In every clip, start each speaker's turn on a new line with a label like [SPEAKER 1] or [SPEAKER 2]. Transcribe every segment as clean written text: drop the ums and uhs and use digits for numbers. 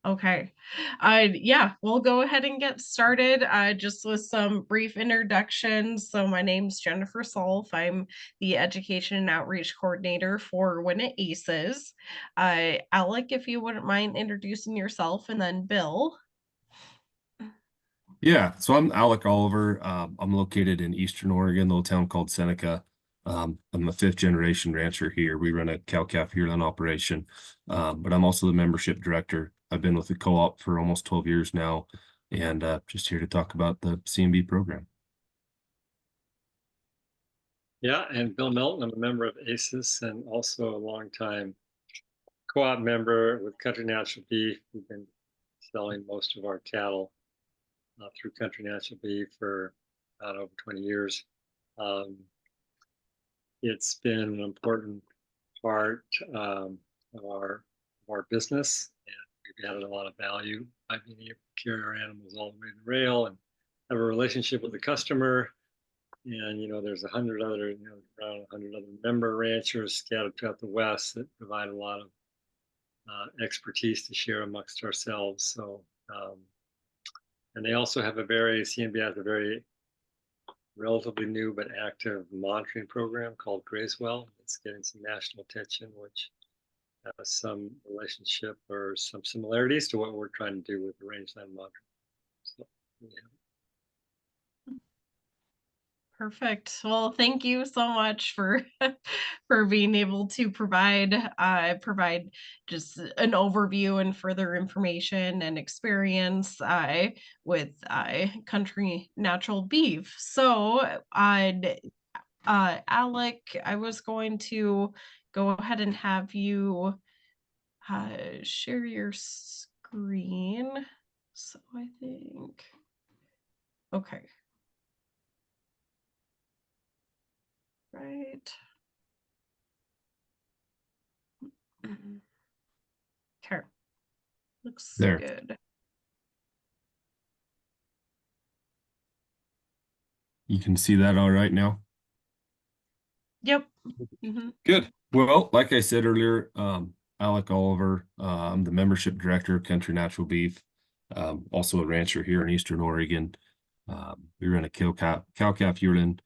[SPEAKER 1] Okay. Yeah, we'll go ahead and get started just with some brief introductions. So, my name's Jennifer Solf. I'm the Education and Outreach Coordinator for Winnett Aces. Alec, if you wouldn't mind introducing yourself, and then Bill.
[SPEAKER 2] Yeah, so I'm Alec Oliver. I'm located in Eastern Oregon, a little town called Seneca. I'm a fifth generation rancher here. We run a cow-calf yearling operation, but I'm also the membership director. I've been with the co-op for almost 12 years now, and just here to talk about the CMB program.
[SPEAKER 3] Yeah, and Bill Melton, I'm a member of ACES and also a longtime co-op member with Country Natural Beef. We've been selling most of our cattle through Country Natural Beef for about over 20 years. Um, it's been an important part of our business, and we've added a lot of value by being able to carry our animals all the way to the rail and have a relationship with the customer. And there's 100 other, around 100 other member ranchers scattered throughout the West that provide a lot of expertise to share amongst ourselves. So, and they also have CNB has a very relatively new but active monitoring program called Grazewell. It's getting some national attention, which has some relationship or some similarities to what we're trying to do with the rangeland monitoring. So, yeah.
[SPEAKER 1] Perfect. Well, thank you so much for for being able to provide just an overview and further information and experience with Country Natural Beef. So, Alec, I was going to go ahead and have you share your screen. So I think, okay, right. Okay, looks
[SPEAKER 2] There,
[SPEAKER 1] good.
[SPEAKER 2] you can see that all right now.
[SPEAKER 1] Yep. Mhm.
[SPEAKER 2] Good. Well, like I said earlier, Alec Oliver, I'm the membership director of Country Natural Beef, also a rancher here in Eastern Oregon. We run a cow-calf yearling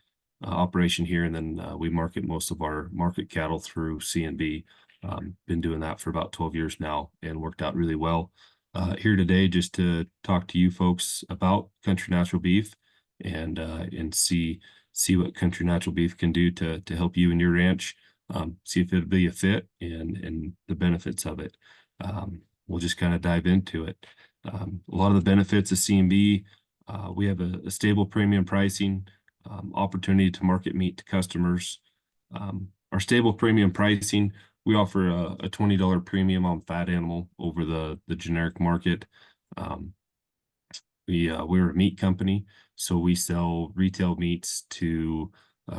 [SPEAKER 2] operation here, and then we market most of our market cattle through CNB. Been doing that for about 12 years now and worked out really well. Here today just to talk to you folks about Country Natural Beef and see what Country Natural Beef can do to help you and your ranch. See if it'll be a fit and the benefits of it. We'll just kind of dive into it. A lot of the benefits of CNB, we have a stable premium pricing, opportunity to market meat to customers. Our stable premium pricing, we offer a $20 premium on fat animal over the generic market. We're a meat company, so we sell retail meats to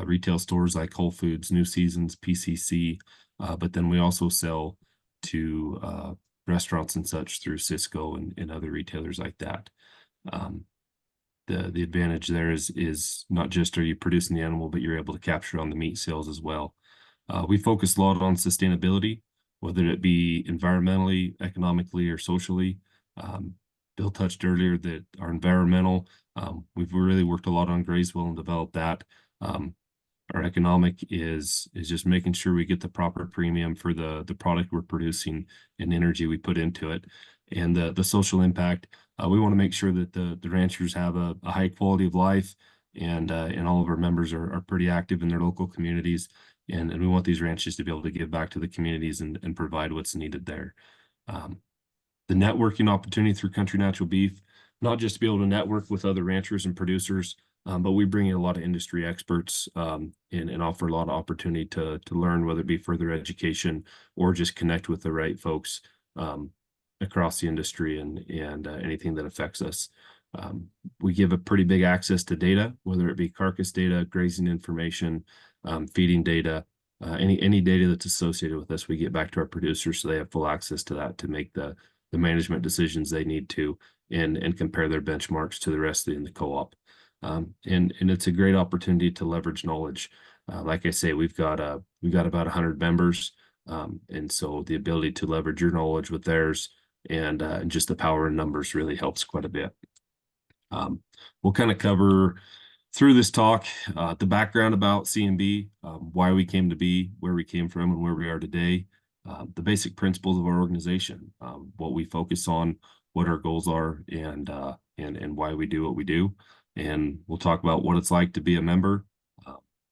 [SPEAKER 2] retail stores like Whole Foods, New Seasons, PCC, but then we also sell to restaurants and such through Sysco and other retailers like that. The advantage there is not just are you producing the animal, but you're able to capture on the meat sales as well. We focus a lot on sustainability, whether it be environmentally, economically, or socially. Bill touched earlier that our environmental, we've really worked a lot on Grazewell and developed that. Our economic is just making sure we get the proper premium for the product we're producing and energy we put into it. And the social impact, we want to make sure that the ranchers have a high quality of life, and all of our members are pretty active in their local communities. And we want these ranches to be able to give back to the communities and provide what's needed there. The networking opportunity through Country Natural Beef, not just to be able to network with other ranchers and producers, but we bring in a lot of industry experts and offer a lot of opportunity to learn, whether it be further education or just connect with the right folks across the industry and anything that affects us. We give a pretty big access to data, whether it be carcass data, grazing information, feeding data, any data that's associated with us, we get back to our producers so they have full access to that to make the management decisions they need to and compare their benchmarks to the rest in the co-op. And it's a great opportunity to leverage knowledge. Like I say, we've got about 100 members, and so the ability to leverage your knowledge with theirs and just the power in numbers really helps quite a bit. We'll kind of cover through this talk the background about CNB, why we came to be, where we came from, and where we are today, the basic principles of our organization, what we focus on, what our goals are, and why we do what we do. And we'll talk about what it's like to be a member,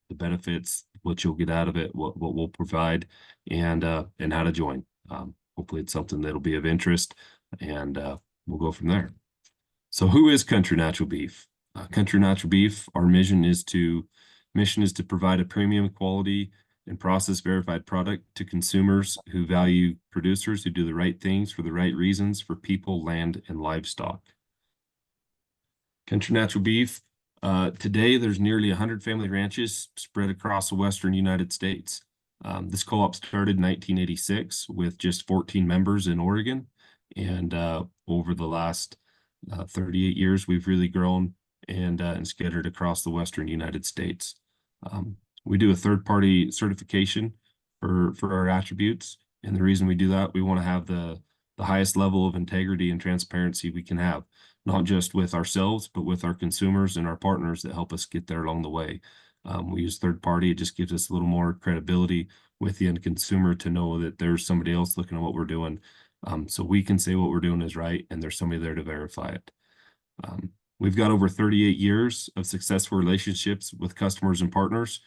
[SPEAKER 2] the benefits, what you'll get out of it, what we'll provide, and how to join. Hopefully it's something that'll be of interest, and we'll go from there. So who is Country Natural Beef? Country Natural Beef, our mission is to provide a premium quality and process verified product to consumers who value producers who do the right things for the right reasons for people, land, and livestock. Country Natural Beef, today there's nearly 100 family ranches spread across the western United States. This co-op started in 1986 with just 14 members in Oregon, and over the last 38 years, we've really grown and scattered across the western United States. We do a third-party certification for our attributes, and the reason we do that, we want to have the highest level of integrity and transparency we can have, not just with ourselves, but with our consumers and our partners that help us get there along the way. We use third party. It just gives us a little more credibility with the end consumer to know that there's somebody else looking at what we're doing. So we can say what we're doing is right, and there's somebody there to verify it. We've got over 38 years of successful relationships with customers and partners,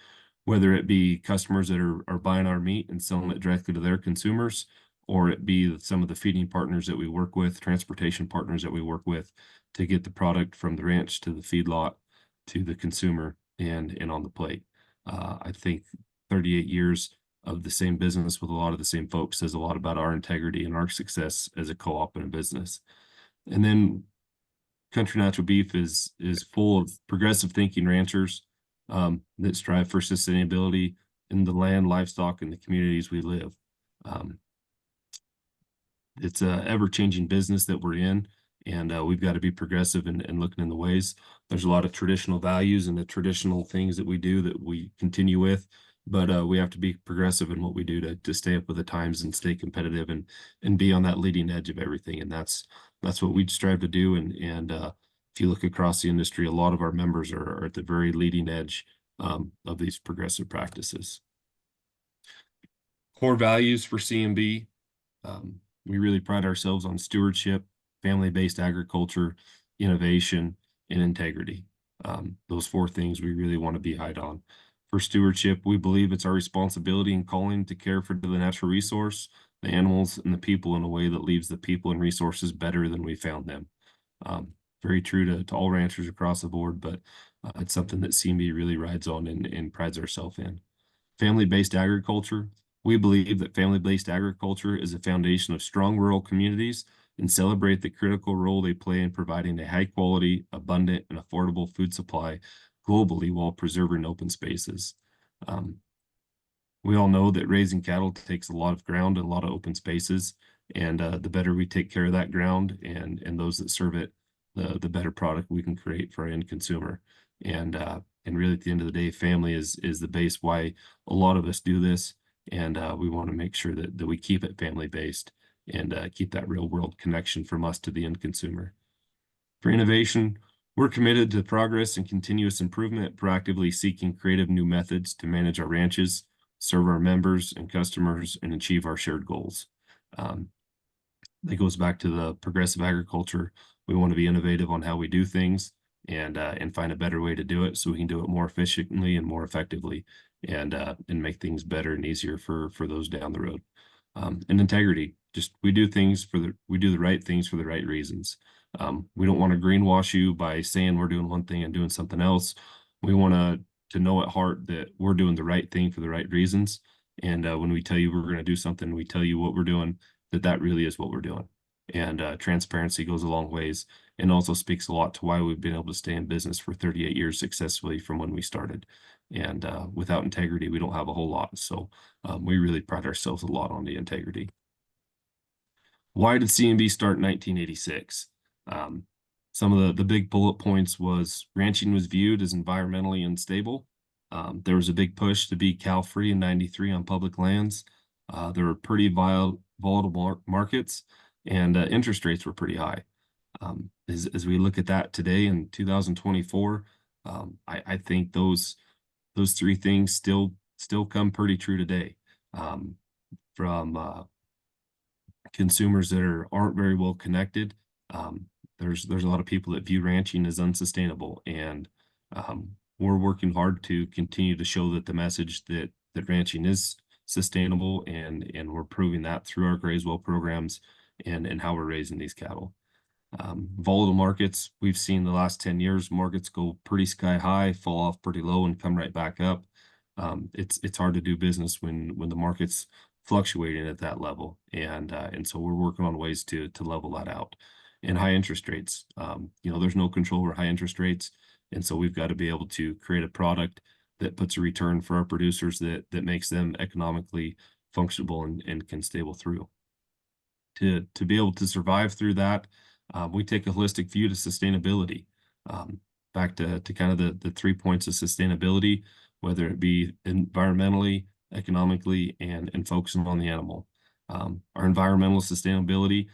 [SPEAKER 2] whether it be customers that are buying our meat and selling it directly to their consumers, or it be some of the feeding partners that we work with, transportation partners that we work with to get the product from the ranch to the feedlot to the consumer and on the plate. I think 38 years of the same business with a lot of the same folks says a lot about our integrity and our success as a co-op and a business. And then Country Natural Beef is full of progressive thinking ranchers that strive for sustainability in the land, livestock, and the communities we live. It's a ever-changing business that we're in, and we've got to be progressive and looking in the ways. There's a lot of traditional values and the traditional things that we do that we continue with, but we have to be progressive in what we do to stay up with the times and stay competitive and be on that leading edge of everything. And that's what we strive to do. And if you look across the industry, a lot of our members are at the very leading edge of these progressive practices. Core values for CNB. We really pride ourselves on stewardship, family-based agriculture, innovation, and integrity. Those four things we really want to be high on. For stewardship, we believe it's our responsibility and calling to care for the natural resource, the animals, and the people in a way that leaves the people and resources better than we found them. Very true to all ranchers across the board, but it's something that CNB really rides on and prides ourselves in. Family-based agriculture. We believe that family-based agriculture is a foundation of strong rural communities and celebrate the critical role they play in providing a high-quality, abundant, and affordable food supply globally while preserving open spaces. We all know that raising cattle takes a lot of ground and a lot of open spaces, and the better we take care of that ground and those that serve it, the better product we can create for our end consumer. And really, at the end of the day, family is the base why a lot of us do this. And we want to make sure that we keep it family-based and keep that real-world connection from us to the end consumer. For innovation, we're committed to progress and continuous improvement, proactively seeking creative new methods to manage our ranches, serve our members and customers, and achieve our shared goals. That goes back to the progressive agriculture. We want to be innovative on how we do things and find a better way to do it so we can do it more efficiently and more effectively and make things better and easier for those down the road. And integrity, just we do the right things for the right reasons. We don't want to greenwash you by saying we're doing one thing and doing something else. We want to know at heart that we're doing the right thing for the right reasons. And when we tell you we're going to do something, we tell you what we're doing, that really is what we're doing. And transparency goes a long ways and also speaks a lot to why we've been able to stay in business for 38 years successfully from when we started. And without integrity, we don't have a whole lot. So we really pride ourselves a lot on the integrity. Why did CNB start in 1986? Some of the big bullet points was ranching was viewed as environmentally unstable. There was a big push to be cow-free in '93 on public lands. There were pretty volatile markets. and interest rates were pretty high. As we look at that today in 2024, I think those three things still come pretty true today. From consumers that aren't very well connected, there's a lot of people that view ranching as unsustainable, and we're working hard to continue to show that the message that ranching is sustainable, and we're proving that through our Grayswell programs and how we're raising these cattle. Volatile markets, we've seen the last 10 years, markets go pretty sky high, fall off pretty low, and come right back up. It's hard to do business when the market's fluctuating at that level, and so we're working on ways to level that out. And high interest rates, there's no control over high interest rates, and so we've got to be able to create a product that puts a return for our producers that makes them economically functional and can stable through. To be able to survive through that, we take a holistic view to sustainability. Back to kind of the 3 points of sustainability, whether it be environmentally, economically, and focusing on the animal. Our environmental sustainability,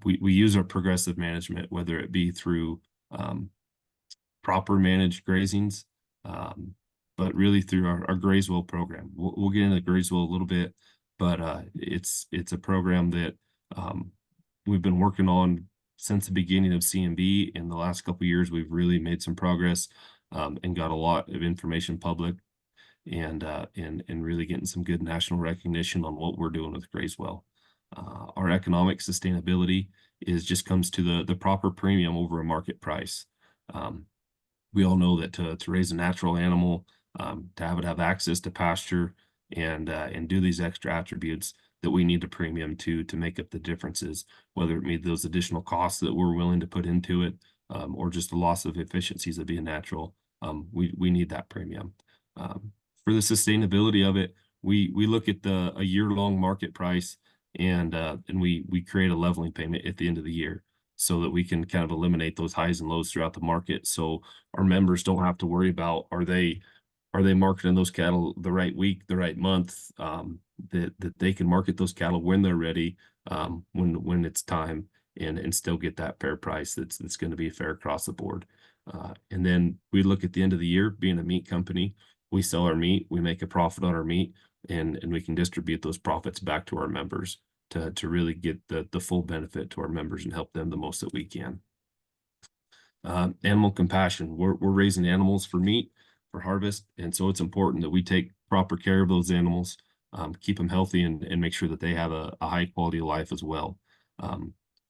[SPEAKER 2] we use our progressive management, whether it be through proper managed grazings, but really through our Grayswell program. We'll get into Grayswell a little bit, but it's a program that we've been working on since the beginning of CNB. In the last couple of years, we've really made some progress and got a lot of information public, and really getting some good national recognition on what we're doing with Grayswell. Our economic sustainability just comes to the proper premium over a market price. We all know that to raise a natural animal, to have access to pasture and do these extra attributes, that we need a premium to make up the differences, whether it be those additional costs that we're willing to put into it, or just the loss of efficiencies of being natural. We need that premium. For the sustainability of it, we look at a year-long market price, and we create a leveling payment at the end of the year, so that we can kind of eliminate those highs and lows throughout the market, so our members don't have to worry about, are they marketing those cattle the right week, the right month, that they can market those cattle when they're ready, when it's time, and still get that fair price that's going to be fair across the board. And then we look at the end of the year, being a meat company, we sell our meat, we make a profit on our meat, and we can distribute those profits back to our members to really get the full benefit to our members and help them the most that we can. Animal compassion, we're raising animals for meat, for harvest, and so it's important that we take proper care of those animals, keep them healthy, and make sure that they have a high quality of life as well.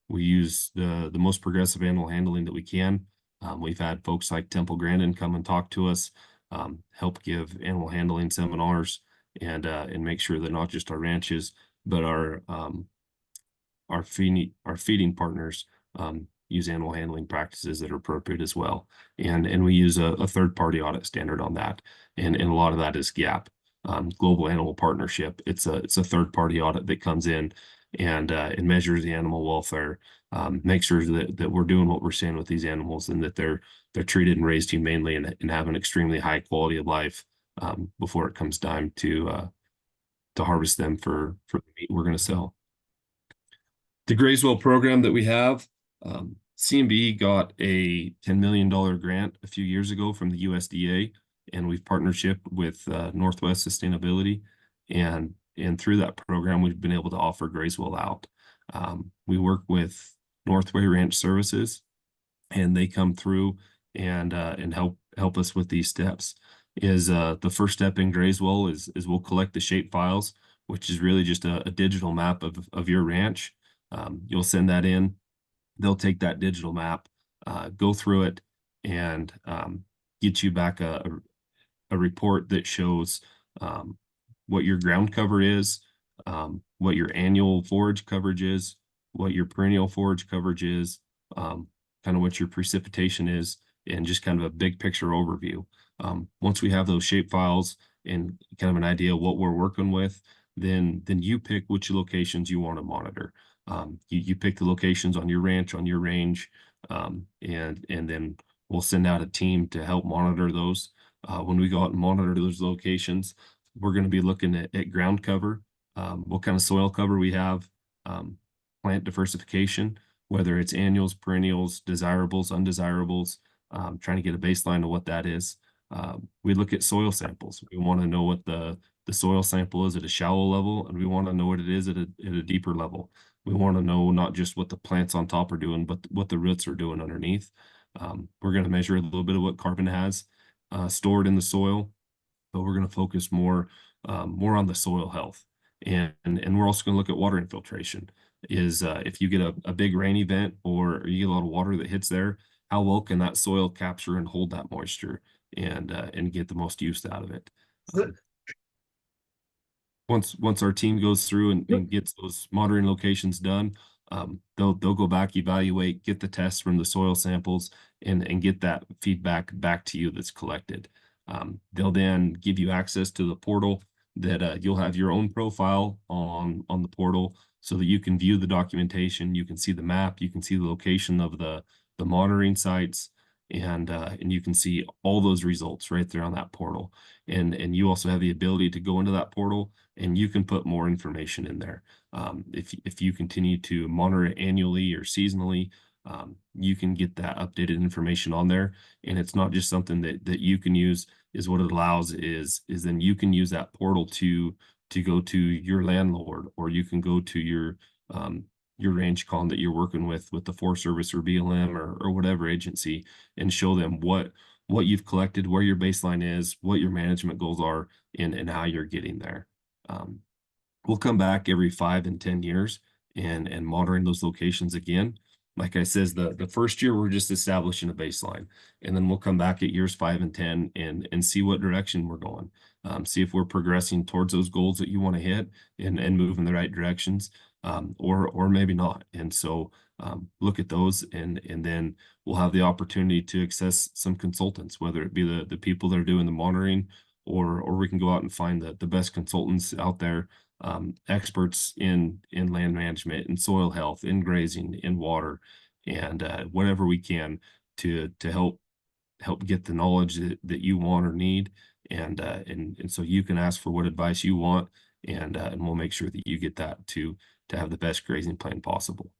[SPEAKER 2] We use the most progressive animal handling that we can. We've had folks like Temple Grandin come and talk to us, help give animal handling seminars, and make sure that not just our ranches, but our feeding partners use animal handling practices that are appropriate as well. And we use a third-party audit standard on that. And a lot of that is GAP, Global Animal Partnership. It's a third-party audit that comes in and measures the animal welfare, make sure that we're doing what we're saying with these animals, and that they're treated and raised humanely and have an extremely high quality of life before it comes time to harvest them for the meat we're going to sell. The Grayswell program that we have, CNB got a $10 million grant a few years ago from the USDA, and we've partnership with Northwest Sustainability, and through that program, we've been able to offer Grayswell out. We work with Northway Ranch Services, and they come through and help us with these steps. The first step in Grayswell is we'll collect the shape files, which is really just a digital map of your ranch. You'll send that in. They'll take that digital map, go through it, and get you back a report that shows what your ground cover is, what your annual forage coverage is, what your perennial forage coverage is, kind of what your precipitation is, and just kind of a big picture overview. Once we have those shape files and kind of an idea of what we're working with, then you pick which locations you want to monitor. You pick the locations on your ranch, on your range, and then we'll send out a team to help monitor those. When we go out and monitor those locations, we're going to be looking at ground cover, what kind of soil cover we have, plant diversification, whether it's annuals, perennials, desirables, undesirables, trying to get a baseline of what that is. We look at soil samples. We want to know what the soil sample is at a shallow level, and we want to know what it is at a deeper level. We want to know not just what the plants on top are doing, but what the roots are doing underneath. We're going to measure a little bit of what carbon has stored in the soil, but we're going to focus more on the soil health. And we're also going to look at water infiltration. Is if you get a big rain event or you get a lot of water that hits there, how well can that soil capture and hold that moisture and get the most use out of it? Once our team goes through and gets those monitoring locations done, they'll go back, evaluate, get the tests from the soil samples, and get that feedback back to you that's collected. They'll then give you access to the portal that you'll have your own profile on the portal so that you can view the documentation, you can see the map, you can see the location of the monitoring sites, and you can see all those results right there on that portal. And you also have the ability to go into that portal and you can put more information in there. If you continue to monitor it annually or seasonally, you can get that updated information on there. And it's not just something that you can use. Is what it allows is then you can use that portal to go to your landlord, or you can go to your range con that you're working with the Forest Service or BLM or whatever agency, and show them what you've collected, where your baseline is, what your management goals are, and how you're getting there. We'll come back every 5 and 10 years and monitoring those locations again. Like I says, the first year we're just establishing a baseline, and then we'll come back at years 5 and 10 and see what direction we're going. See if we're progressing towards those goals that you want to hit and move in the right directions, or maybe not. And so look at those, and then we'll have the opportunity to access some consultants, whether it be the people that are doing the monitoring, or we can go out and find the best consultants out there, experts in land management, in soil health, in grazing, in water, and whatever we can to help get the knowledge that you want or need, and so you can ask for what advice you want, and we'll make sure that you get that to have the best grazing plan possible.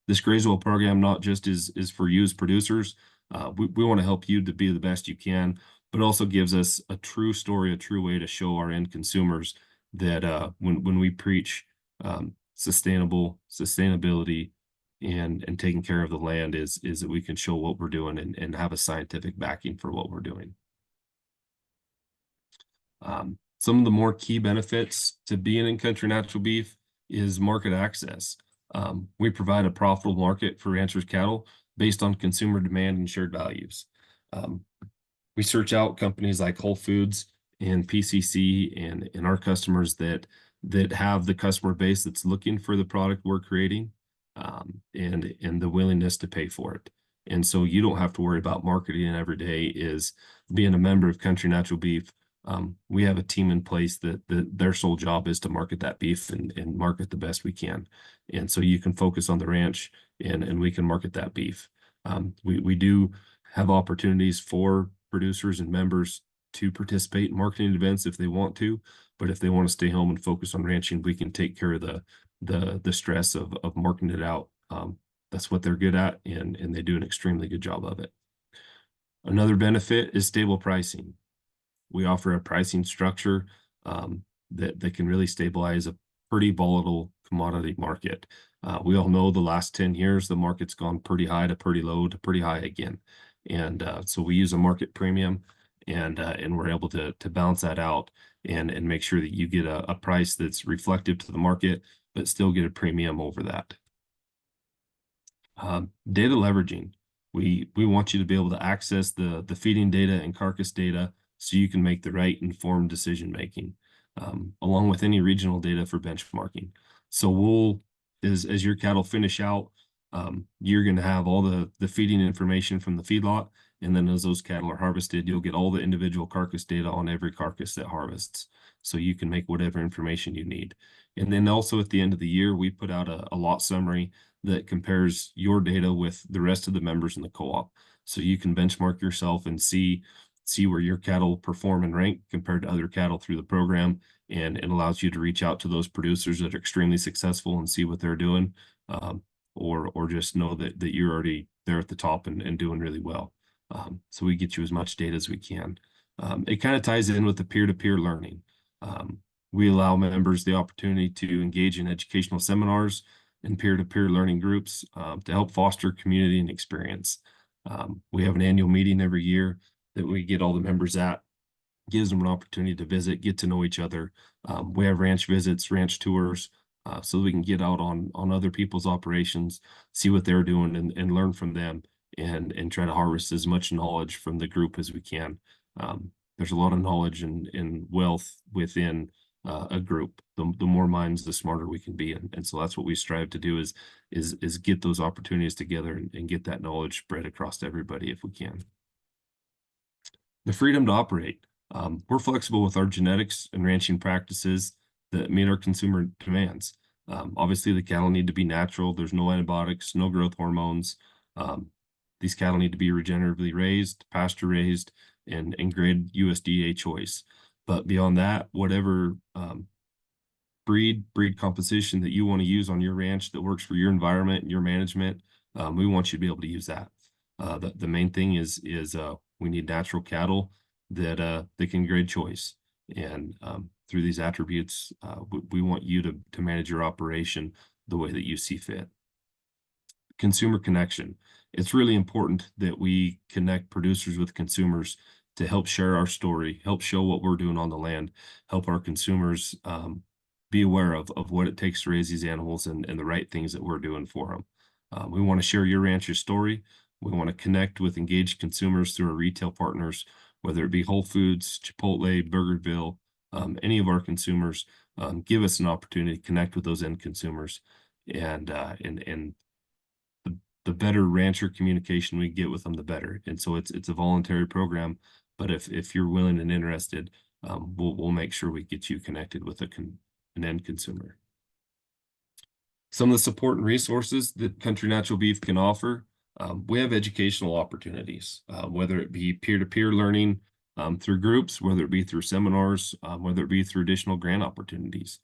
[SPEAKER 2] This Grazewell program not just is for you as producers. We want to help you to be the best you can, but also gives us a true story, a true way to show our end consumers that when we preach sustainability and taking care of the land, is that we can show what we're doing and have a scientific backing for what we're doing. Some of the more key benefits to being in Country Natural Beef is market access. We provide a profitable market for ranchers' cattle based on consumer demand and shared values. We search out companies like Whole Foods and PCC and our customers that have the customer base that's looking for the product we're creating, and the willingness to pay for it. And so you don't have to worry about marketing every day. Is being a member of Country Natural Beef, we have a team in place that their sole job is to market that beef and market the best we can. And so you can focus on the ranch and we can market that beef. We do have opportunities for producers and members to participate in marketing events if they want to, but if they want to stay home and focus on ranching, we can take care of the stress of marketing it out. That's what they're good at, and they do an extremely good job of it. Another benefit is stable pricing. We offer a pricing structure that can really stabilize a pretty volatile commodity market. We all know the last 10 years, the market's gone pretty high to pretty low to pretty high again. And so we use a market premium, and we're able to balance that out and make sure that you get a price that's reflective to the market, but still get a premium over that. Data leveraging. We want you to be able to access the feeding data and carcass data so you can make the right informed decision making, along with any regional data for benchmarking. So as your cattle finish out, you're going to have all the feeding information from the feedlot, and then as those cattle are harvested, you'll get all the individual carcass data on every carcass that harvests, so you can make whatever information you need. And then also at the end of the year, we put out a lot summary that compares your data with the rest of the members in the co-op, so you can benchmark yourself and see see where your cattle perform and rank compared to other cattle through the program. And it allows you to reach out to those producers that are extremely successful and see what they're doing, or just know that you're already there at the top and doing really well. So we get you as much data as we can. It kind of ties in with the peer-to-peer learning. We allow members the opportunity to engage in educational seminars and peer-to-peer learning groups to help foster community and experience. We have an annual meeting every year that we get all the members at, gives them an opportunity to visit, get to know each other. We have ranch visits, ranch tours, so we can get out on other people's operations, see what they're doing, and learn from them, and try to harvest as much knowledge from the group as we can. There's a lot of knowledge and wealth within a group. The more minds, the smarter we can be, and so that's what we strive to do is get those opportunities together and get that knowledge spread across to everybody if we can. The freedom to operate. We're flexible with our genetics and ranching practices that meet our consumer demands. Obviously, the cattle need to be natural. There's no antibiotics, no growth hormones. These cattle need to be regeneratively raised, pasture raised, and grade USDA choice. But beyond that, whatever breed composition that you want to use on your ranch that works for your environment and your management, we want you to be able to use that. The main thing is we need natural cattle that can grade choice, and through these attributes, we want you to manage your operation the way that you see fit. Consumer connection. It's really important that we connect producers with consumers to help share our story, help show what we're doing on the land, help our consumers be aware of what it takes to raise these animals and the right things that we're doing for them. We want to share your rancher's story. We want to connect with engaged consumers through our retail partners, whether it be Whole Foods, Chipotle, Burgerville, any of our consumers. Give us an opportunity to connect with those end consumers, and the better rancher communication we get with them, the better. And so it's a voluntary program, but if you're willing and interested, we'll make sure we get you connected with an end consumer. Some of the support and resources that Country Natural Beef can offer. We have educational opportunities, whether it be peer-to-peer learning through groups, whether it be through seminars, whether it be through additional grant opportunities.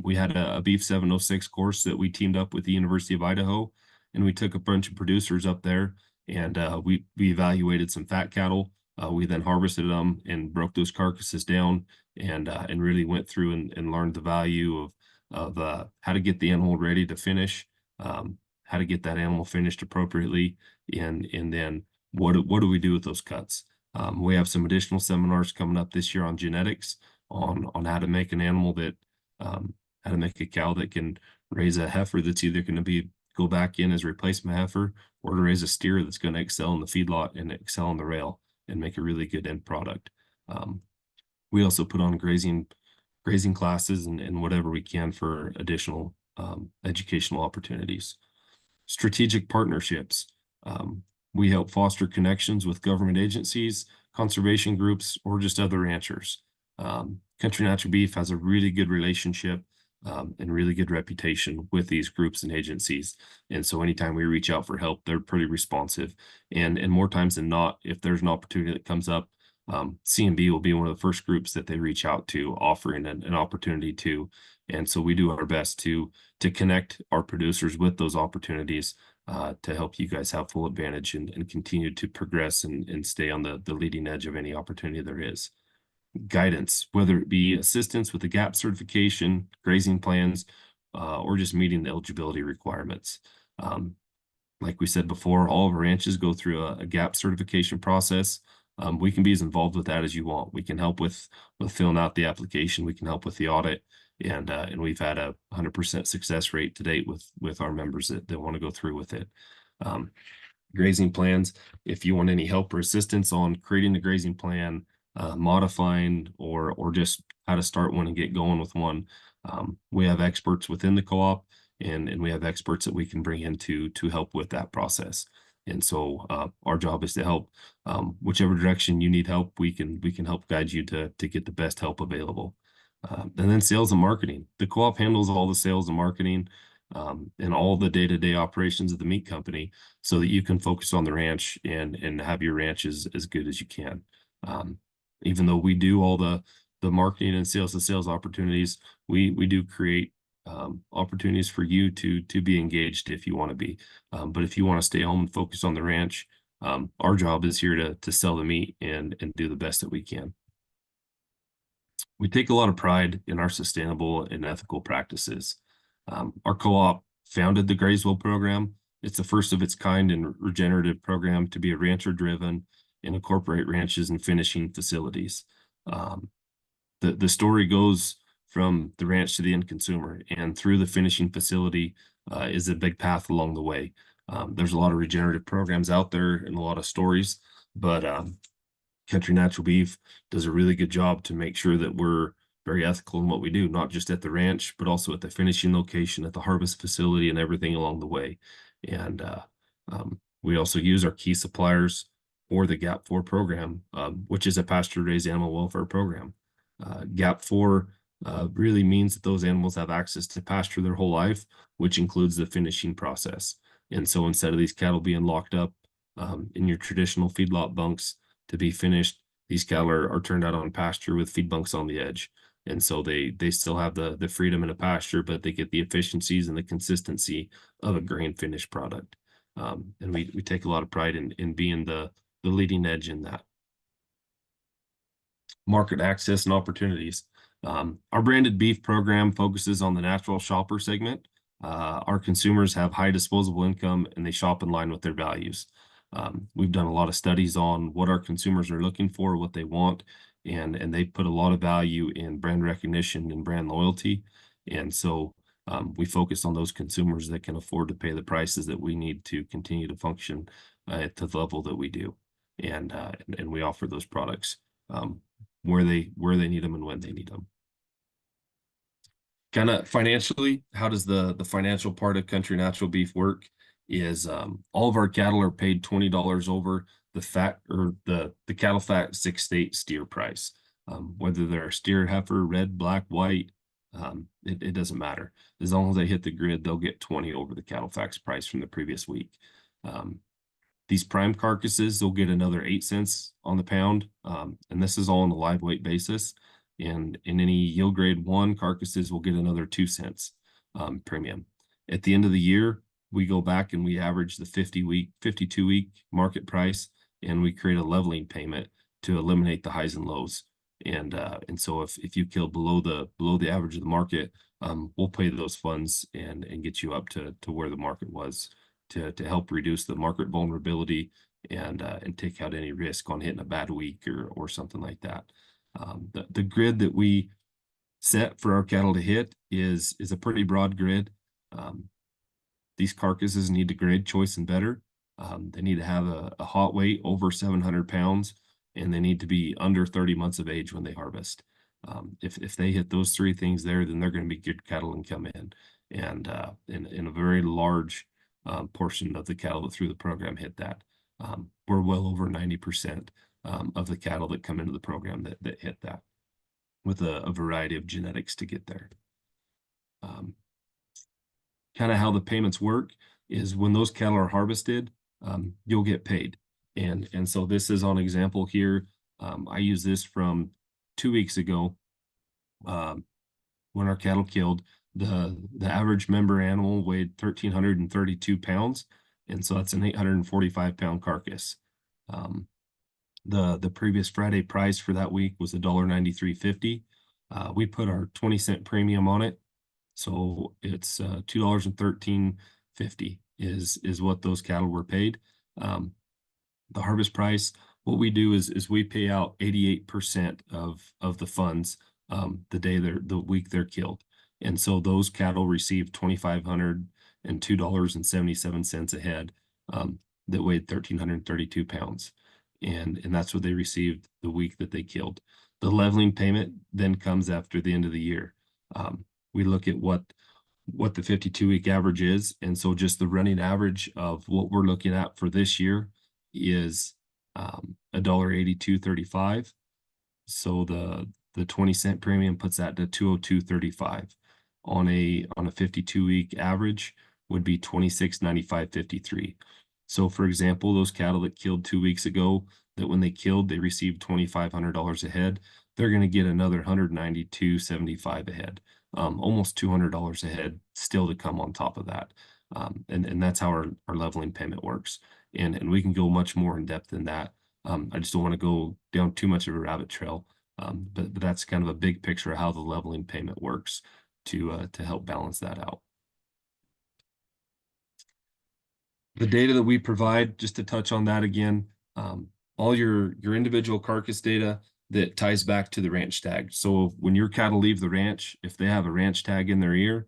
[SPEAKER 2] We had a Beef 706 course that we teamed up with the University of Idaho, and we took a bunch of producers up there, and we evaluated some fat cattle. We then harvested them and broke those carcasses down, and really went through and learned the value of how to get the animal ready to finish, how to get that animal finished appropriately, and then what do we do with those cuts. We have some additional seminars coming up this year on genetics, on how to make an animal that how to make a cow that can raise a heifer that's either going to go back in as a replacement heifer, or to raise a steer that's going to excel in the feedlot and excel on the rail and make a really good end product. We also put on grazing classes and whatever we can for additional educational opportunities. Strategic partnerships. We help foster connections with government agencies, conservation groups, or just other ranchers. Country Natural Beef has a really good relationship and really good reputation with these groups and agencies. And so anytime we reach out for help, they're pretty responsive. And more times than not, if there's an opportunity that comes up, CNB will be one of the first groups that they reach out to, offering an opportunity to. And so we do our best to connect our producers with those opportunities to help you guys have full advantage and continue to progress and stay on the leading edge of any opportunity there is. Guidance, whether it be assistance with the GAP certification, grazing plans, or just meeting the eligibility requirements. Like we said before, all of our ranches go through a GAP certification process. We can be as involved with that as you want. We can help with filling out the application. We can help with the audit, and we've had a 100% success rate to date with our members that want to go through with it. Grazing plans. If you want any help or assistance on creating a grazing plan, modifying or just how to start one and get going with one, we have experts within the co-op, and we have experts that we can bring in to help with that process. And so our job is to help whichever direction you need help. We can help guide you to get the best help available. And then sales and marketing. The co-op handles all the sales and marketing and all the day-to-day operations of the meat company, so that you can focus on the ranch and have your ranch as good as you can. Even though we do all the marketing and sales to sales opportunities, we do create opportunities for you to be engaged if you want to be. But if you want to stay home and focus on the ranch, our job is here to sell the meat and do the best that we can. We take a lot of pride in our sustainable and ethical practices. Our co-op founded the Graysville program. It's the first of its kind and regenerative program to be a rancher-driven and incorporate ranches and finishing facilities. The story goes from the ranch to the end consumer, and through the finishing facility is a big path along the way. There's a lot of regenerative programs out there and a lot of stories, but Country Natural Beef does a really good job to make sure that we're very ethical in what we do, not just at the ranch, but also at the finishing location, at the harvest facility, and everything along the way. And we also use our key suppliers for the GAP4 program, which is a pasture-raised animal welfare program. GAP4 really means that those animals have access to pasture their whole life, which includes the finishing process. And so instead of these cattle being locked up in your traditional feedlot bunks to be finished, these cattle are turned out on pasture with feed bunks on the edge. And so they still have the freedom in a pasture, but they get the efficiencies and the consistency of a grain finished product. And we take a lot of pride in being the leading edge in that. Market access and opportunities. Our branded beef program focuses on the natural shopper segment. Our consumers have high disposable income and they shop in line with their values. We've done a lot of studies on what our consumers are looking for, what they want, and they put a lot of value in brand recognition and brand loyalty. And so we focus on those consumers that can afford to pay the prices that we need to continue to function at the level that we do. And we offer those products where they need them and when they need them. Kind of financially, how does the financial part of Country Natural Beef work? Is all of our cattle are paid $20 over the fat or the cattle fat 6-state steer price. Whether they're a steer, heifer, red, black, white, it doesn't matter. As long as they hit the grid, they'll get 20 over the cattle fat price from the previous week. These prime carcasses, they'll get another 8 cents on the pound. And this is all on a live weight basis. And in any yield grade 1 carcasses will get another 2 cents premium. At the end of the year, we go back and we average the 52-week market price, and we create a leveling payment to eliminate the highs and lows. And so if you kill below the average of the market, we'll pay those funds and get you up to where the market was to help reduce the market vulnerability and take out any risk on hitting a bad week or something like that. The grid that we set for our cattle to hit is a pretty broad grid. These carcasses need to grade choice and better. They need to have a hot weight over 700 pounds, and they need to be under 30 months of age when they harvest. If they hit those 3 things there, then they're going to be good cattle and come in. And in a very large portion of the cattle that through the program hit that. We're well over 90% of the cattle that come into the program that hit that, with a variety of genetics to get there. Kind of how the payments work is when those cattle are harvested, you'll get paid. And so this is on example here. I use this from 2 weeks ago when our cattle killed. The average member animal weighed 1,332 pounds. And so that's an 845 pound carcass. The previous Friday price for that week was $1.9350. We put our 20-cent premium on it. So it's $2.1350 is what those cattle were paid. The harvest price, what we do is we pay out 88% of the funds the week they're killed. And so those cattle received $2,502.77 a head that weighed 1,332 pounds. And that's what they received the week that they killed. The leveling payment then comes after the end of the year. We look at what the 52-week average is. And so just the running average of what we're looking at for this year is $1.8235. So the 20-cent premium puts that to $202.35. On a 52-week average would be $26.9553. So for example, those cattle that killed 2 weeks ago, that when they killed, they received $2,500 a head. They're going to get another $192.75 a head, almost $200 a head still to come on top of that. And that's how our leveling payment works. And we can go much more in depth than that. I just don't want to go down too much of a rabbit trail. But that's kind of a big picture of how the leveling payment works to help balance that out. The data that we provide, just to touch on that again, all your individual carcass data that ties back to the ranch tag. So when your cattle leave the ranch, if they have a ranch tag in their ear,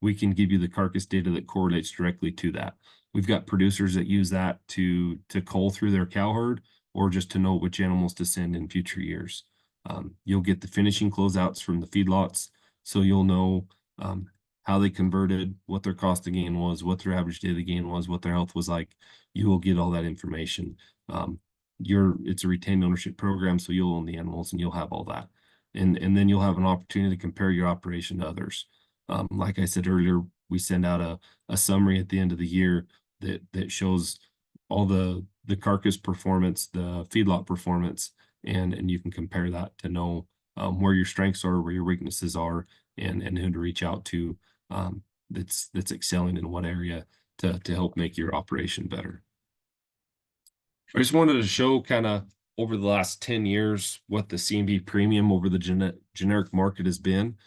[SPEAKER 2] we can give you the carcass data that correlates directly to that. We've got producers that use that to cull through their cow herd, or just to know which animals to send in future years. You'll get the finishing closeouts from the feedlots, so you'll know how they converted, what their cost of gain was, what their average daily gain was, what their health was like. You will get all that information. It's a retained ownership program, so you'll own the animals and you'll have all that. And then you'll have an opportunity to compare your operation to others. Like I said earlier, we send out a summary at the end of the year that shows all the carcass performance, the feedlot performance, and you can compare that to know where your strengths are, where your weaknesses are, and who to reach out to that's excelling in what area to help make your operation better. I just wanted to show kind of over the last 10 years what the C&B premium over the generic market has been.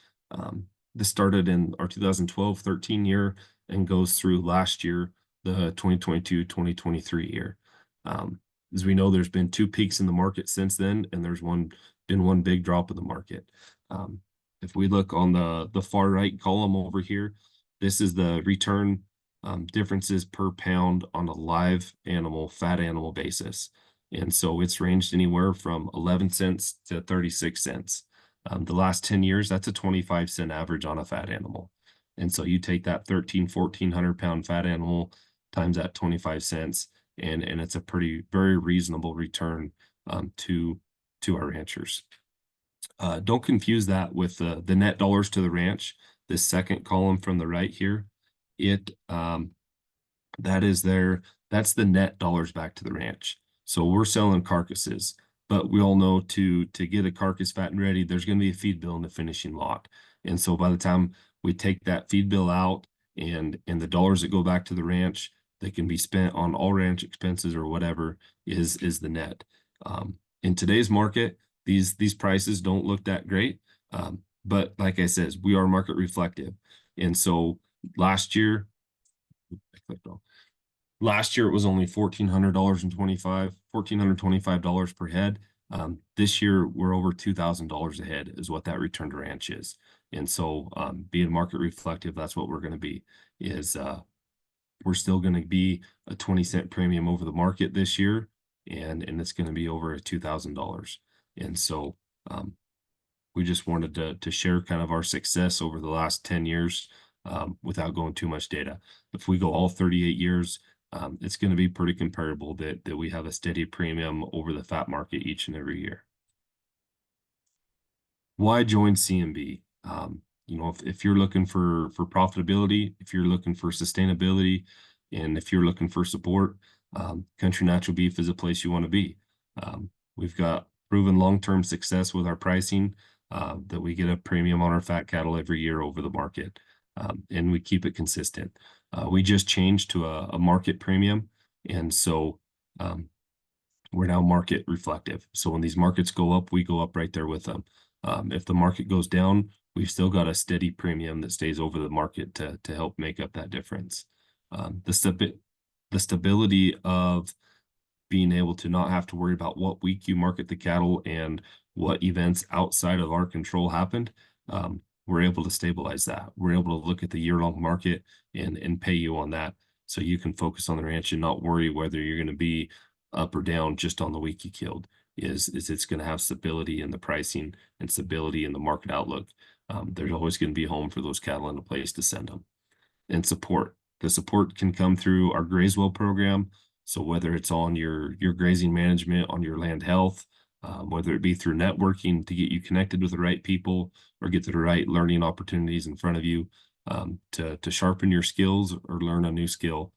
[SPEAKER 2] This started in our 2012-13 year and goes through last year, the 2022-2023 year. As we know, there's been 2 peaks in the market since then, and there's been one big drop in the market. If we look on the far right column over here, this is the return differences per pound on a live animal, fat animal basis. And so it's ranged anywhere from 11 cents to 36 cents. The last 10 years, that's a 25-cent average on a fat animal. And so you take that 1,400 pound fat animal times that 25 cents, and it's a very reasonable return to our ranchers. Don't confuse that with the net dollars to the ranch. This second column from the right here, that's the net dollars back to the ranch. So we're selling carcasses, but we all know to get a carcass fat and ready, there's going to be a feed bill in the finishing lot. And so by the time we take that feed bill out and the dollars that go back to the ranch, they can be spent on all ranch expenses or whatever is the net. In today's market, these prices don't look that great. But like I said, we are market reflective. And so last year it was only $1,425 per head. This year we're over $2,000 a head is what that return to ranch is. And so being market reflective, that's what we're going to be, we're still going to be a 20-cent premium over the market this year, and it's going to be over $2,000. And so we just wanted to share kind of our success over the last 10 years without going too much data. If we go all 38 years, it's going to be pretty comparable that we have a steady premium over the fat market each and every year. Why join C&B? If you're looking for profitability, if you're looking for sustainability, and if you're looking for support, Country Natural Beef is a place you want to be. We've got proven long-term success with our pricing, that we get a premium on our fat cattle every year over the market, and we keep it consistent. We just changed to a market premium, and so we're now market reflective. So when these markets go up, we go up right there with them. If the market goes down, we've still got a steady premium that stays over the market to help make up that difference. The stability of being able to not have to worry about what week you market the cattle and what events outside of our control happened, we're able to stabilize that. We're able to look at the year-long market and pay you on that, so you can focus on the ranch and not worry whether you're going to be up or down just on the week you killed. It's going to have stability in the pricing and stability in the market outlook. There's always going to be a home for those cattle and a place to send them. And support. The support can come through our Grazewell program. So whether it's on your grazing management, on your land health, whether it be through networking to get you connected with the right people or get the right learning opportunities in front of you, to sharpen your skills or learn a new skill,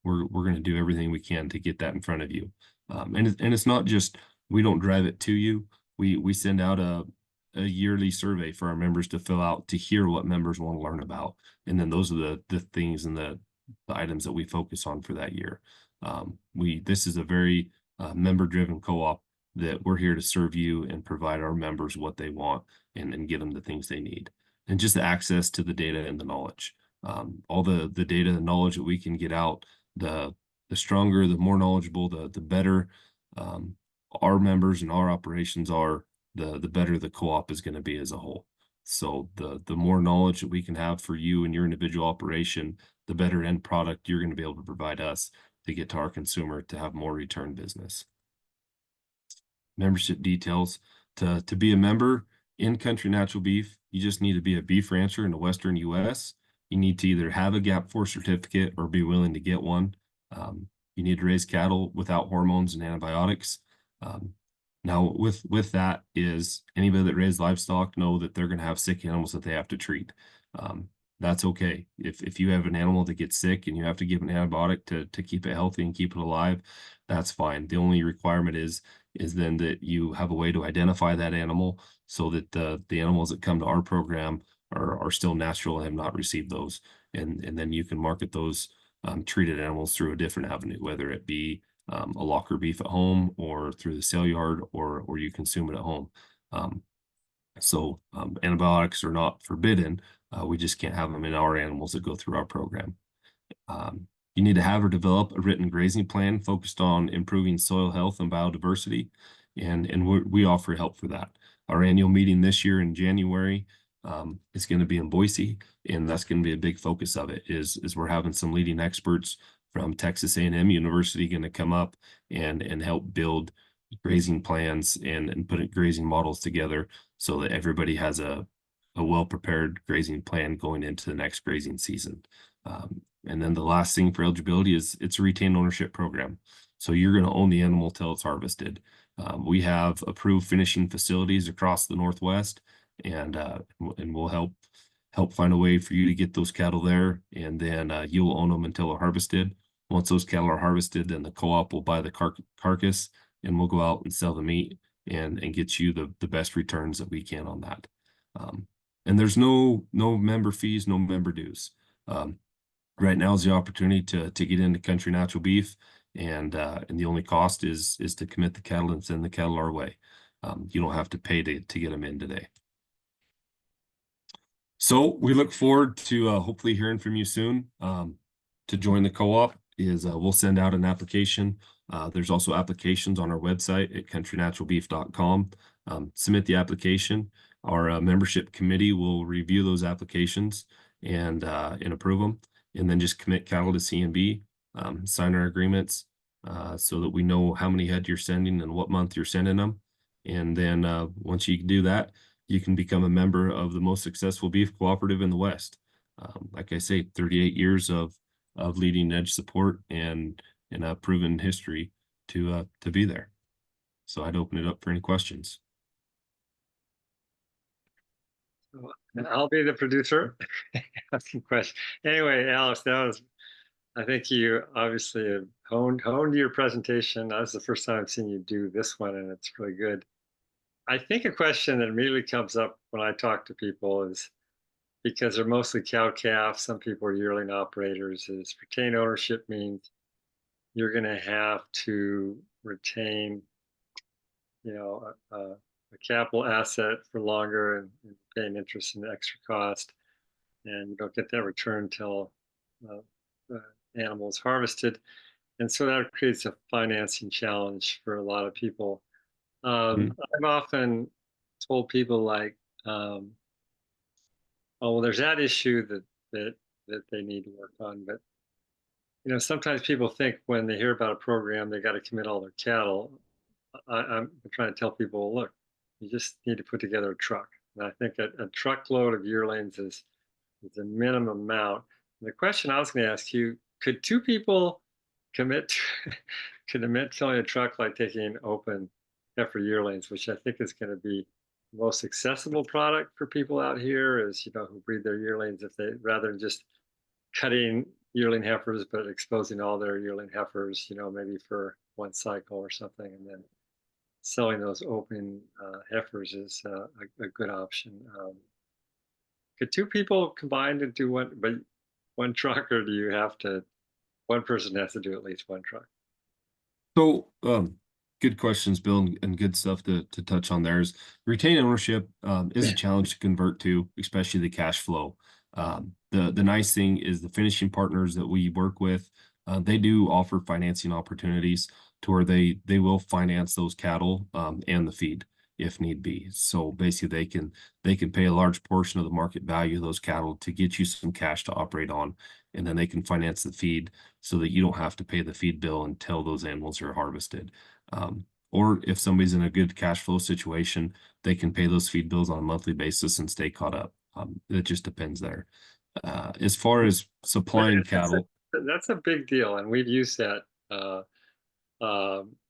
[SPEAKER 2] we're going to do everything we can to get that in front of you. And it's not just, we don't drive it to you. We send out a yearly survey for our members to fill out to hear what members want to learn about. And then those are the things and the items that we focus on for that year. This is a very member-driven co-op that we're here to serve you and provide our members what they want and give them the things they need. And just the access to the data and the knowledge. All the data and knowledge that we can get out, the stronger, the more knowledgeable, the better our members and our operations are, the better the co-op is going to be as a whole. So the more knowledge that we can have for you and your individual operation, the better end product you're going to be able to provide us to get to our consumer to have more return business. Membership details. To be a member in Country Natural Beef, you just need to be a beef rancher in the Western US. You need to either have a GAP4 certificate or be willing to get one. You need to raise cattle without hormones and antibiotics. Now, with that is anybody that raises livestock know that they're going to have sick animals that they have to treat. That's okay. If you have an animal that gets sick and you have to give an antibiotic to keep it healthy and keep it alive, that's fine. The only requirement is then that you have a way to identify that animal so that the animals that come to our program are still natural and have not received those. And then you can market those treated animals through a different avenue, whether it be a locker beef at home or through the sale yard or you consume it at home. So antibiotics are not forbidden. We just can't have them in our animals that go through our program. You need to have or develop a written grazing plan focused on improving soil health and biodiversity, and we offer help for that. Our annual meeting this year in January is going to be in Boise, and that's going to be a big focus of it. Is we're having some leading experts from Texas A&M University going to come up and help build grazing plans and put grazing models together so that everybody has a well-prepared grazing plan going into the next grazing season. And then the last thing for eligibility is it's a retained ownership program. So you're going to own the animal till it's harvested. We have approved finishing facilities across the Northwest, and we'll help find a way for you to get those cattle there, and then you'll own them until they're harvested. Once those cattle are harvested, then the co-op will buy the carcass, and we'll go out and sell the meat and get you the best returns that we can on that. And there's no member fees, no member dues. Right now is the opportunity to get into Country Natural Beef, and the only cost is to commit the cattle and send the cattle our way. You don't have to pay to get them in today. So we look forward to hopefully hearing from you soon. To join the co-op is we'll send out an application. There's also applications on our website at countrynaturalbeef.com. Submit the application. Our membership committee will review those applications and approve them, and then just commit cattle to C&B, sign our agreements so that we know how many head you're sending and what month you're sending them. And then once you do that, you can become a member of the most successful beef cooperative in the West. Like I say, 38 years of leading edge support and a proven history to be there. So I'd open it up for any questions.
[SPEAKER 3] I'll be the producer asking questions. Anyway, Alex, I think you obviously have honed your presentation. That was the first time I've seen you do this one, and it's really good. I think a question that immediately comes up when I talk to people is, because they're mostly cow-calf, some people are yearling operators, is retained ownership means you're going to have to retain, a capital asset for longer and paying interest and extra cost, and you don't get that return until the animal is harvested, and so that creates a financing challenge for a lot of people. I've often told people like, oh, well, there's that issue that they need to work on, but sometimes people think when they hear about a program they got to commit all their cattle. I'm trying to tell people, look, you just need to put together a truck. And I think a truckload of yearlings is the minimum amount. And the question I was going to ask you, could two people commit killing a truck like taking open heifer yearlings, which I think is going to be the most accessible product for people out here, is who breed their yearlings, if they rather than just cutting yearling heifers, but exposing all their yearling heifers, maybe for one cycle or something, and then selling those open heifers is a good option. Could two people combine to do one truck, or do you have to? One person has to do at least one truck.
[SPEAKER 2] So, good questions, Bill, and good stuff to touch on there. Is retained ownership is a challenge to convert to, especially the cash flow. The nice thing is the finishing partners that we work with, they do offer financing opportunities to where they will finance those cattle and the feed if need be. So basically, they can pay a large portion of the market value of those cattle to get you some cash to operate on, and then they can finance the feed so that you don't have to pay the feed bill until those animals are harvested. Or if somebody's in a good cash flow situation, they can pay those feed bills on a monthly basis and stay caught up. It just depends there. As far as supplying cattle,
[SPEAKER 3] That's a big deal, and we've used that.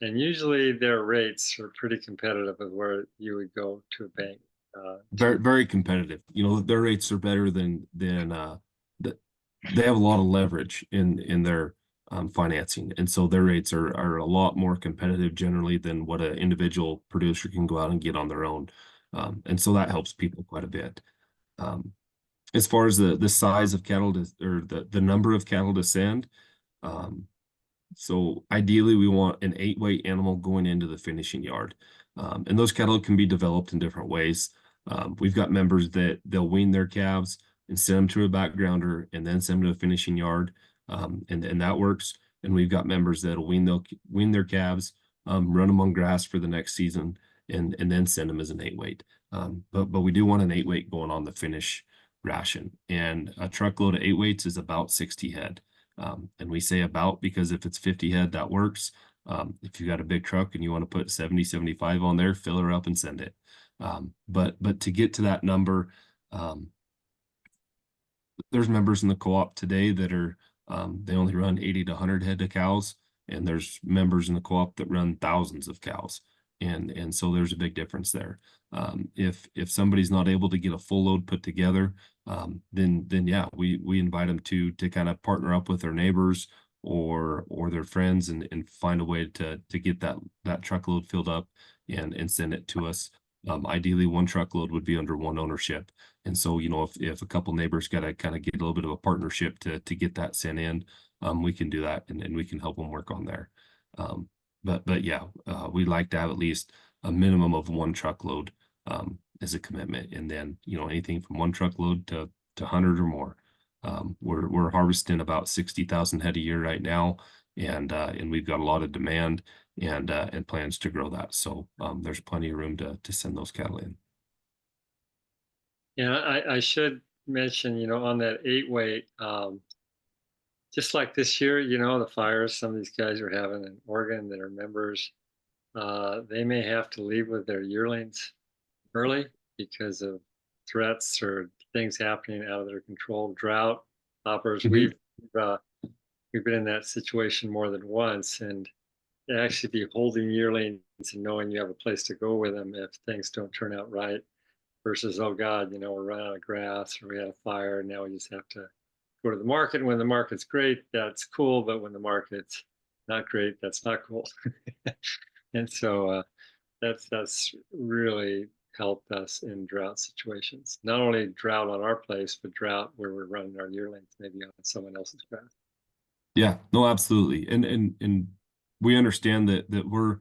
[SPEAKER 3] And usually their rates are pretty competitive with where you would go to a bank.
[SPEAKER 2] very, very competitive. Their rates are better than they have a lot of leverage in their financing, and so their rates are a lot more competitive generally than what an individual producer can go out and get on their own, and so that helps people quite a bit. As far as the size of cattle or the number of cattle to send, so ideally we want an 8-weight animal going into the finishing yard, and those cattle can be developed in different ways. We've got members that they'll wean their calves and send them to a backgrounder and then send them to a finishing yard. And that works. And we've got members that'll wean their calves, run them on grass for the next season, and then send them as an 8-weight. But we do want an 8-weight going on the finish ration. And a truckload of 8-weights is about 60 head. And we say about because if it's 50 head, that works. If you got a big truck and you want to put 70, 75 on there, fill her up and send it. But to get to that number, there's members in the co-op today that are they only run 80 to 100 head of cows, and there's members in the co-op that run thousands of cows, and so there's a big difference there. If somebody's not able to get a full load put together, then yeah, we invite them to kind of partner up with their neighbors or their friends and find a way to get that truckload filled up and send it to us. Ideally, one truckload would be under one ownership. And so, if a couple neighbors got to kind of get a little bit of a partnership to get that sent in, we can do that and we can help them work on there. But yeah, we'd like to have at least a minimum of one truckload as a commitment. And then, anything from one truckload to 100 or more. We're harvesting about 60,000 head a year right now, and we've got a lot of demand and plans to grow that. So there's plenty of room to send those cattle in.
[SPEAKER 3] Yeah, I should mention, on that 8-weight, just like this year, the fires some of these guys are having in Oregon that are members, they may have to leave with their yearlings early because of threats or things happening out of their control, drought, hoppers.
[SPEAKER 2] Mhm.
[SPEAKER 3] We've been in that situation more than once, and to actually be holding yearlings and knowing you have a place to go with them if things don't turn out right, versus, oh God, we're running out of grass or we had a fire and now we just have to go to the market. And when the market's great, that's cool, but when the market's not great, that's not cool. And so that's really helped us in drought situations. Not only drought on our place, but drought where we're running our yearlings, maybe on someone else's grass.
[SPEAKER 2] Yeah, no, absolutely. And we understand that we're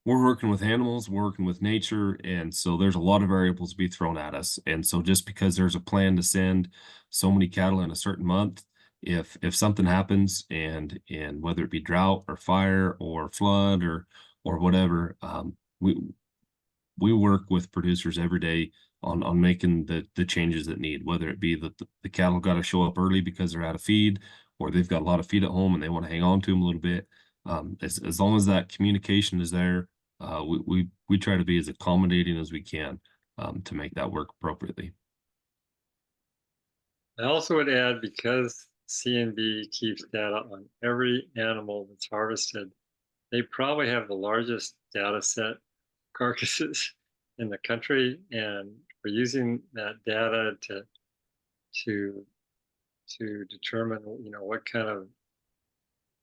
[SPEAKER 2] working with animals, we're working with nature, and so there's a lot of variables to be thrown at us. And so just because there's a plan to send so many cattle in a certain month, if something happens and whether it be drought or fire or flood or whatever, we work with producers every day on making the changes that need, whether it be that the cattle got to show up early because they're out of feed, or they've got a lot of feed at home and they want to hang on to them a little bit. As long as that communication is there, we try to be as accommodating as we can to make that work appropriately.
[SPEAKER 3] I also would add, because CNB keeps data on every animal that's harvested, they probably have the largest data set carcasses in the country, and we're using that data to to determine, what kind of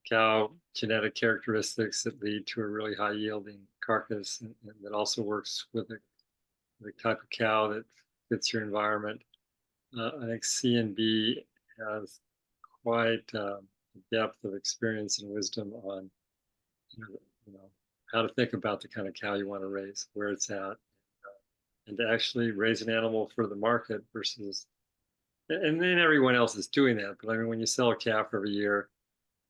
[SPEAKER 3] cow genetic characteristics that lead to a really high yielding carcass, and that also works with the type of cow that fits your environment. I think CNB has quite a depth of experience and wisdom on you know how to think about the kind of cow you want to raise, where it's at, and to actually raise an animal for the market versus. And then everyone else is doing that, but I mean, when you sell a calf every year,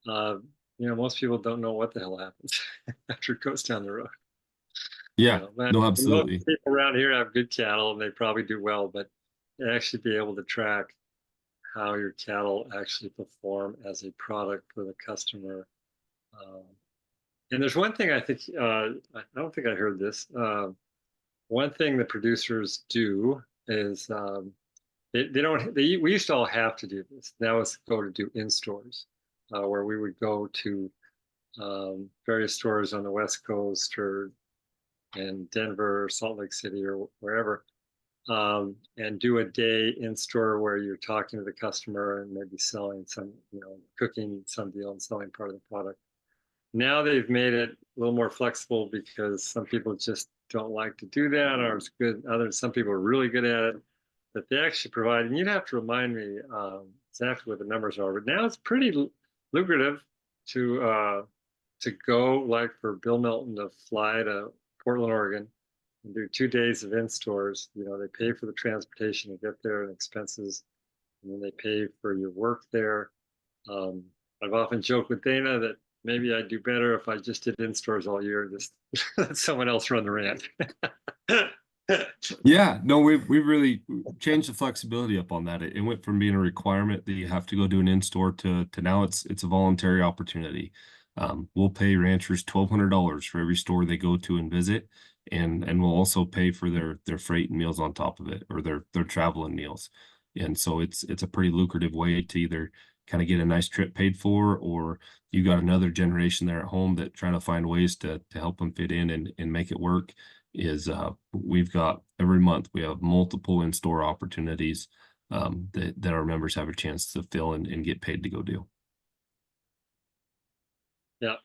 [SPEAKER 3] uh, most people don't know what the hell happens after it goes down the road.
[SPEAKER 2] Yeah,
[SPEAKER 3] But
[SPEAKER 2] no,
[SPEAKER 3] most
[SPEAKER 2] absolutely.
[SPEAKER 3] people around here have good cattle, and they probably do well, but to actually be able to track how your cattle actually perform as a product for the customer. Um, and there's one thing I think, I don't think I heard this. One thing the producers do is they don't, we used to all have to do this. Now it's go to do in stores, where we would go to various stores on the West Coast or in Denver or Salt Lake City or wherever, and do a day in store where you're talking to the customer and maybe selling some, cooking some deal and selling part of the product. Now they've made it a little more flexible because some people just don't like to do that, or it's good. Some people are really good at it, but they actually provide. And you'd have to remind me exactly what the numbers are. But now it's pretty lucrative to go, like for Bill Melton to fly to Portland, Oregon, and do 2 days of in stores. They pay for the transportation to get there and expenses, and then they pay for your work there. I've often joked with Dana that maybe I'd do better if I just did in stores all year, just let someone else run the ranch.
[SPEAKER 2] Yeah, no, we've really changed the flexibility up on that. It went from being a requirement that you have to go do an in-store to now it's a voluntary opportunity. We'll pay ranchers $1,200 for every store they go to and visit, and we'll also pay for their freight and meals on top of it, or their travel and meals. And so it's a pretty lucrative way to either kind of get a nice trip paid for, or you got another generation there at home that trying to find ways to help them fit in and make it work. We've got every month we have multiple in-store opportunities that our members have a chance to fill and get paid to go do.
[SPEAKER 3] Yeah,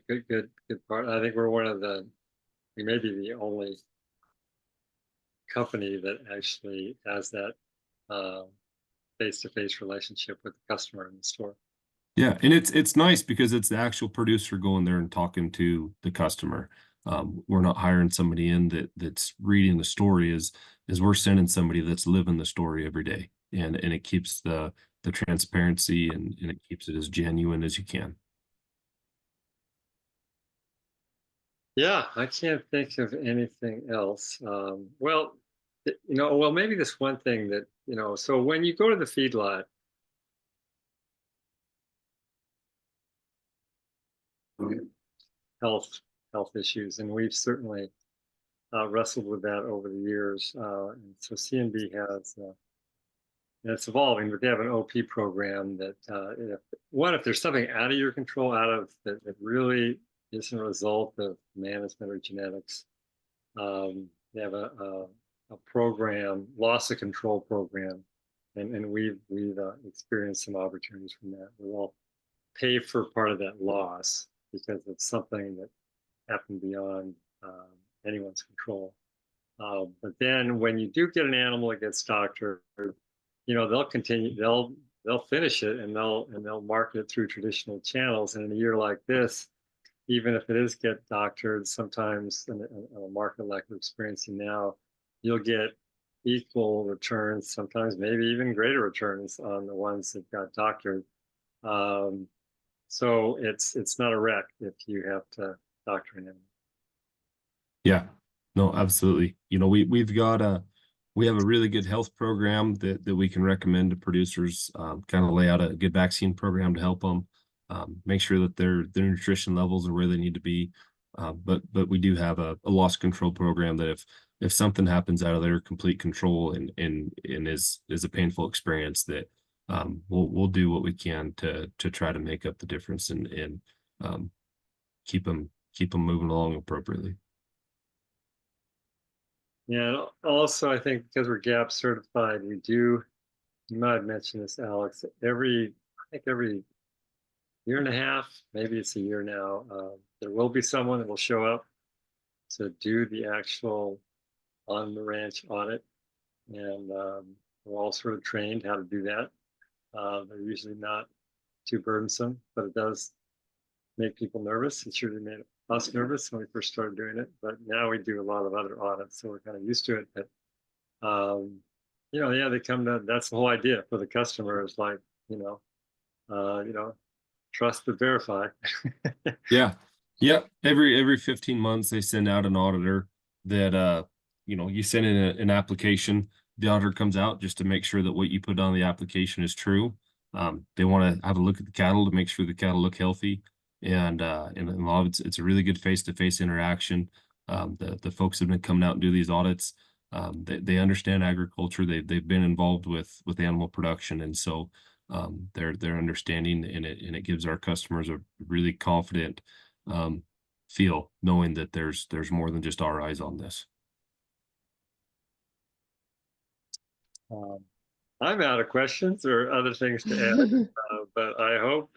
[SPEAKER 3] good part. I think we may be the only company that actually has that face-to-face relationship with the customer in the store.
[SPEAKER 2] Yeah, and it's nice because it's the actual producer going there and talking to the customer. We're not hiring somebody in that's reading the story, is we're sending somebody that's living the story every day, and it keeps the transparency and it keeps it as genuine as you can.
[SPEAKER 3] Yeah, I can't think of anything else. Well, maybe this one thing that, so when you go to the feedlot, health issues, and we've certainly wrestled with that over the years. And so CNB has, and it's evolving, but they have an OP program that if there's something out of your control, that really isn't a result of management or genetics, they have a program, loss of control program, and we've experienced some opportunities from that. We'll pay for part of that loss because it's something that happened beyond anyone's control. But then when you do get an animal that gets doctored, they'll continue, they'll finish it, and they'll market it through traditional channels. And in a year like this, even if it is get doctored, sometimes in a market like we're experiencing now, you'll get equal returns, sometimes maybe even greater returns on the ones that got doctored. So it's not a wreck if you have to doctor an animal.
[SPEAKER 2] Yeah, no, absolutely. We have a really good health program that we can recommend to producers, kind of lay out a good vaccine program to help them, make sure that their nutrition levels are where they need to be. But we do have a loss control program that if something happens out of their complete control and is a painful experience, that we'll do what we can to try to make up the difference and keep them moving along appropriately.
[SPEAKER 3] Yeah, and also I think because we're GAP certified, we do you might have mentioned this, Alex, I think every year and a half, maybe it's a year now, there will be someone that will show up to do the actual on the ranch audit. And we're all sort of trained how to do that. They're usually not too burdensome, but it does make people nervous. It surely made us nervous when we first started doing it, but now we do a lot of other audits, so we're kind of used to it. But yeah, they come to, that's the whole idea for the customer is like, you know, trust but verify.
[SPEAKER 2] Yeah. Yep. Every 15 months they send out an auditor that you send in an application. The auditor comes out just to make sure that what you put on the application is true. They want to have a look at the cattle to make sure the cattle look healthy. And a lot of it's a really good face-to-face interaction. The folks have been coming out and do these audits. They understand agriculture. They've been involved with animal production, and so they're understanding, and it gives our customers a really confident feel, knowing that there's more than just our eyes on this.
[SPEAKER 3] I'm out of questions or other things to add, but I hope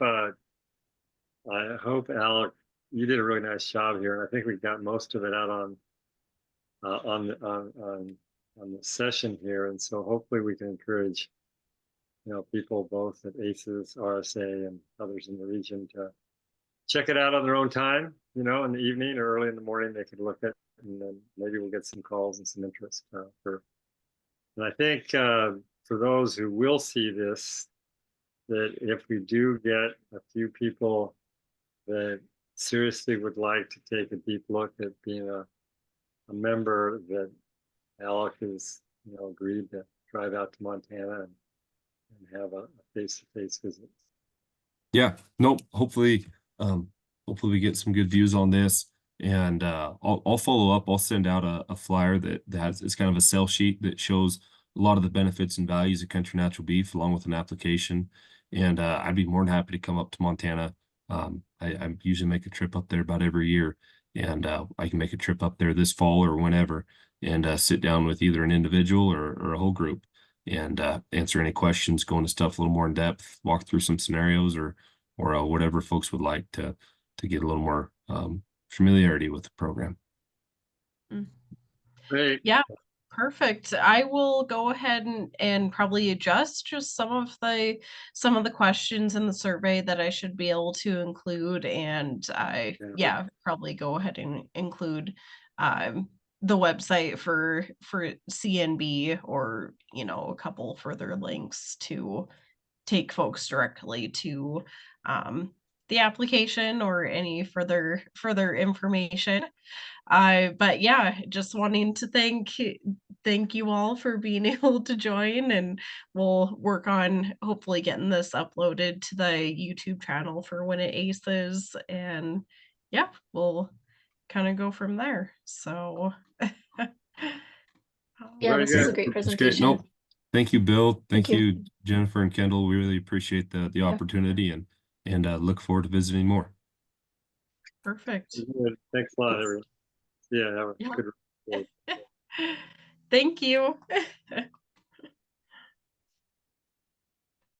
[SPEAKER 3] Alec, you did a really nice job here, and I think we got most of it out on the session here, and so hopefully we can encourage people both at ACES, RSA, and others in the region to check it out on their own time. In the evening or early in the morning, they could look at it, and then maybe we'll get some calls and some interest And I think for those who will see this, that if we do get a few people that seriously would like to take a deep look at being a member, that Alec has agreed to drive out to Montana and have a face-to-face visit.
[SPEAKER 2] Yeah, nope. Hopefully we get some good views on this, and I'll follow up. I'll send out a flyer that has, it's kind of a sell sheet that shows a lot of the benefits and values of Country Natural Beef, along with an application. And I'd be more than happy to come up to Montana. I usually make a trip up there about every year, and I can make a trip up there this fall or whenever, and sit down with either an individual or a whole group, and answer any questions, go into stuff a little more in depth, walk through some scenarios, or whatever folks would like to get a little more familiarity with the program.
[SPEAKER 3] Great.
[SPEAKER 1] Yeah, perfect. I will go ahead and probably adjust just some of the questions in the survey that I should be able to include, and probably go ahead and include the website for CNB, or a couple further links to take folks directly to the application or any further information. But yeah, just wanting to thank you all for being able to join, and we'll work on hopefully getting this uploaded to the YouTube channel for Win It Aces, and yeah, we'll kind of go from there. So
[SPEAKER 4] Yeah, this is a great presentation.
[SPEAKER 2] Nope. Thank you, Bill. Thank you, Jennifer and Kendall. We really appreciate the opportunity, and look forward to visiting more.
[SPEAKER 1] Perfect.
[SPEAKER 3] Thanks a lot, everyone. Yeah, have a good.
[SPEAKER 1] Thank you.